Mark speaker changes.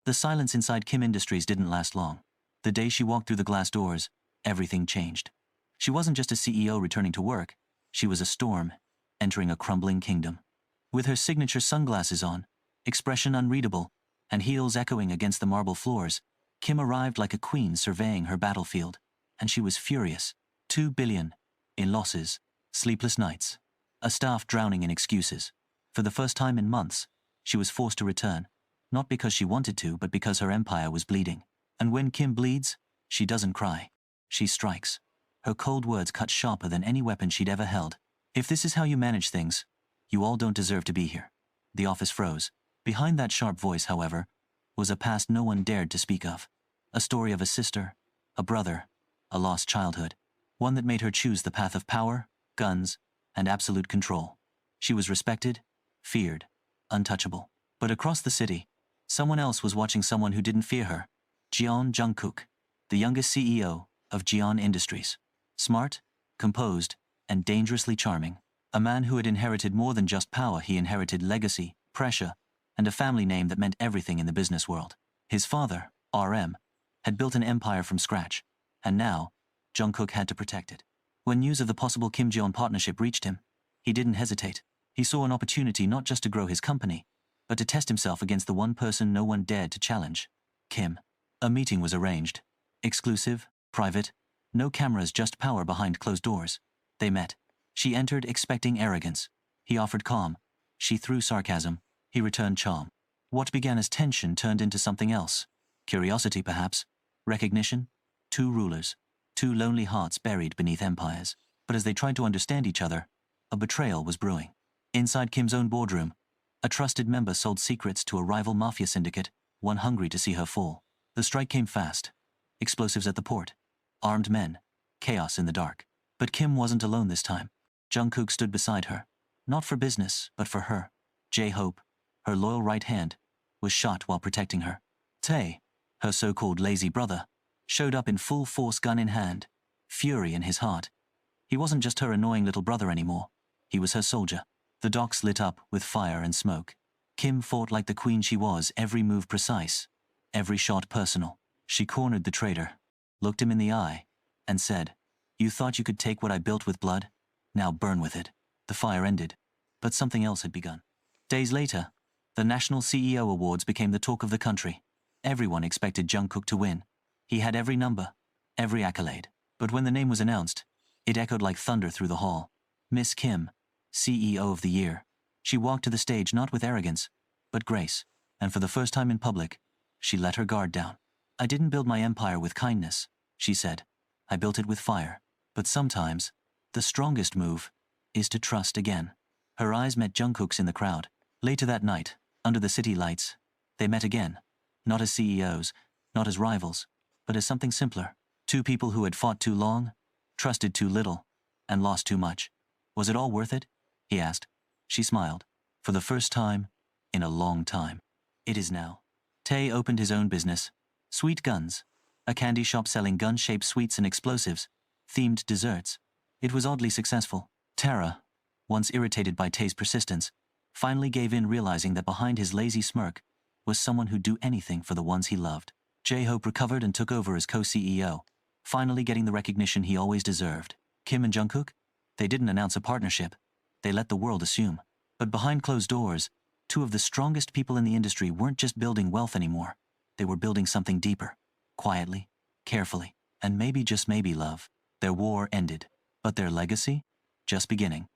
Speaker 1: The silence inside Kim Industries didn't last long. The day she walked through the glass doors, everything changed. She wasn't just a CEO returning to work, she was a storm, entering a crumbling kingdom. With her signature sunglasses on, expression unreadable, and heels echoing against the marble floors, Kim arrived like a queen surveying her battlefield. And she was furious. 2 billion in losses, sleepless nights, a staff drowning in excuses. For the first time in months, she was forced to return, not because she wanted to, but because her empire was bleeding. And when Kim bleeds, she doesn't cry. She strikes. Her cold words cut sharper than any weapon she'd ever held. If this is how you manage things, you all don't deserve to be here. The office froze. Behind that sharp voice, however, was a past no one dared to speak of. A story of a sister, a brother, a lost childhood. One that made her choose the path of power, guns, and absolute control. She was respected, feared, untouchable. But across the city, someone else was watching someone who didn't fear her. Jungkook, the youngest CEO of Jeon Industries. Smart, composed, and dangerously charming. A man who had inherited more than just power. He inherited legacy, pressure, and a family name that meant everything in the business world. His father, RM, had built an empire from scratch, and now, Jungkook had to protect it. When news of the possible Kim-Jeon partnership reached him, he didn't hesitate. He saw an opportunity not just to grow his company, but to test himself against the one person no one dared to challenge, Kim. A meeting was arranged. Exclusive, private, no cameras, just power behind closed doors. They met. She entered expecting arrogance. He offered calm. She threw sarcasm. He returned charm. What began as tension turned into something else. Curiosity, perhaps. Recognition. 2 rulers. 2 lonely hearts buried beneath empires. But as they tried to understand each other, a betrayal was brewing. Inside Kim's own boardroom, a trusted member sold secrets to a rival mafia syndicate, one hungry to see her fall. The strike came fast. Explosives at the port. Armed men. Chaos in the dark. But Kim wasn't alone this time. Jungkook stood beside her. Not for business, but for her. J-Hope, her loyal right hand, was shot while protecting her. Tae, her so-called lazy brother, showed up in full force, gun in hand, fury in his heart. He wasn't just her annoying little brother anymore. He was her soldier. The docks lit up with fire and smoke. Kim fought like the queen she was, every move precise, every shot personal. She cornered the traitor, looked him in the eye, and said, "You thought you could take what I built with blood? Now burn with it." The fire ended, but something else had begun. Days later, the National CEO Awards became the talk of the country. Everyone expected Jungkook to win. He had every number, every accolade. But when the name was announced, it echoed like thunder through the hall. Miss Kim, CEO of the Year. She walked to the stage not with arrogance, but grace, and for the first time in public, she let her guard down. "I didn't build my empire with kindness," she said. "I built it with fire. But sometimes, the strongest move is to trust again." Her eyes met Jungkook's in the crowd. Later that night, under the city lights, they met again. Not as CEOs, not as rivals, but as something simpler. 2 people who had fought too long, trusted too little, and lost too much. "Was it all worth it?" he asked. She smiled. "For the first time, in a long time. It is now." Tae opened his own business, Sweet Guns, a candy shop selling gun-shaped sweets and explosives, themed desserts. It was oddly successful. Tara, once irritated by Tae's persistence, finally gave in, realizing that behind his lazy smirk was someone who'd do anything for the ones he loved. J-Hope recovered and took over as co-CEO, finally getting the recognition he always deserved. Kim and Jungkook? They didn't announce a partnership. They let the world assume. But behind closed doors, 2 of the strongest people in the industry weren't just building wealth anymore. They were building something deeper. Quietly, carefully, and maybe, just maybe, love. Their war ended. But their legacy? Just beginning.